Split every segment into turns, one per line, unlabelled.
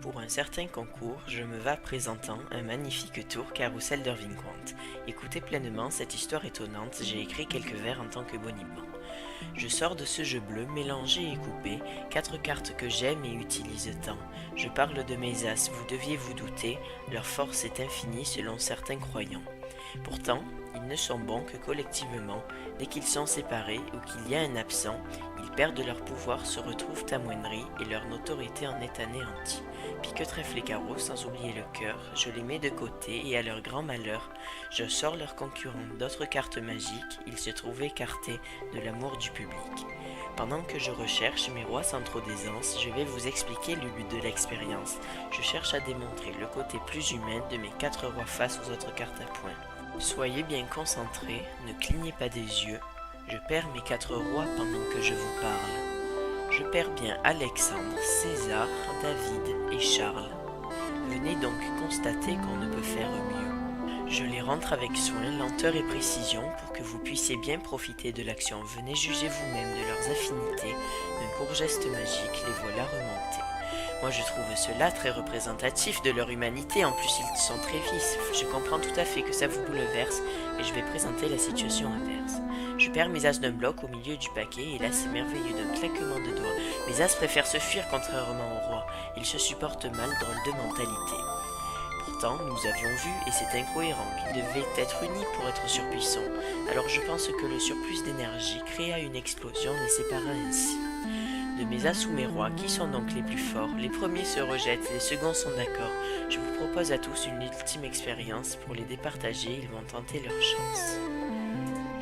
Pour un certain concours, je me vas présentant un magnifique tour carrousel d'Irving-Quant. Écoutez pleinement cette histoire étonnante, j'ai écrit quelques vers en tant que boniment. Je sors de ce jeu bleu, mélangé et coupé, 4 cartes que j'aime et utilise tant. Je parle de mes as, vous deviez vous douter, leur force est infinie selon certains croyants. Pourtant, ils ne sont bons que collectivement, dès qu'ils sont séparés ou qu'il y a un absent, ils perdent leur pouvoir, se retrouvent amoindris et leur notoriété en est anéantie. Pique, trèfle et carreau, sans oublier le cœur, je les mets de côté et à leur grand malheur, je sors leurs concurrents d'autres cartes magiques, ils se trouvent écartés de l'amour du public. Pendant que je recherche mes rois sans trop d'aisance, je vais vous expliquer le but de l'expérience. Je cherche à démontrer le côté plus humain de mes 4 rois face aux autres cartes à points. Soyez bien concentrés, ne clignez pas des yeux. Je perds mes 4 rois pendant que je vous parle. Je perds bien Alexandre, César, David et Charles. Venez donc constater qu'on ne peut faire mieux. Je les rentre avec soin, lenteur et précision pour que vous puissiez bien profiter de l'action. Venez juger vous-même de leurs affinités. D'un court geste magique, les voilà remontés. Moi je trouve cela très représentatif de leur humanité, en plus ils sont très vifs. Je comprends tout à fait que ça vous bouleverse et je vais présenter la situation inverse. Je perds mes as d'un bloc au milieu du paquet et là c'est merveilleux d'un claquement de doigts. Mes as préfèrent se fuir contrairement au roi. Ils se supportent mal, drôle de mentalité. Pourtant, nous avions vu, et c'est incohérent, qu'ils devaient être unis pour être surpuissants. Alors je pense que le surplus d'énergie créa une explosion les sépara ainsi. De mes as ou mes rois, qui sont donc les plus forts? Les premiers se rejettent, les seconds sont d'accord. Je vous propose à tous une ultime expérience. Pour les départager, ils vont tenter leur chance.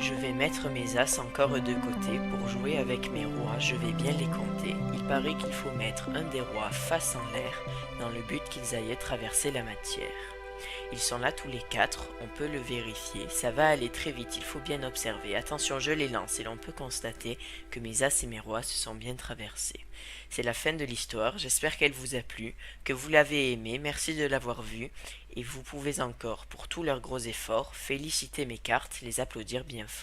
Je vais mettre mes as encore de côté. Pour jouer avec mes rois, je vais bien les compter. Il paraît qu'il faut mettre un des rois face en l'air, dans le but qu'ils aillent traverser la matière. Ils sont là tous les 4, on peut le vérifier, ça va aller très vite, il faut bien observer. Attention, je les lance et l'on peut constater que mes as et mes rois se sont bien traversés. C'est la fin de l'histoire, j'espère qu'elle vous a plu, que vous l'avez aimée, merci de l'avoir vue, et vous pouvez encore, pour tous leurs gros efforts, féliciter mes cartes, les applaudir bien fort.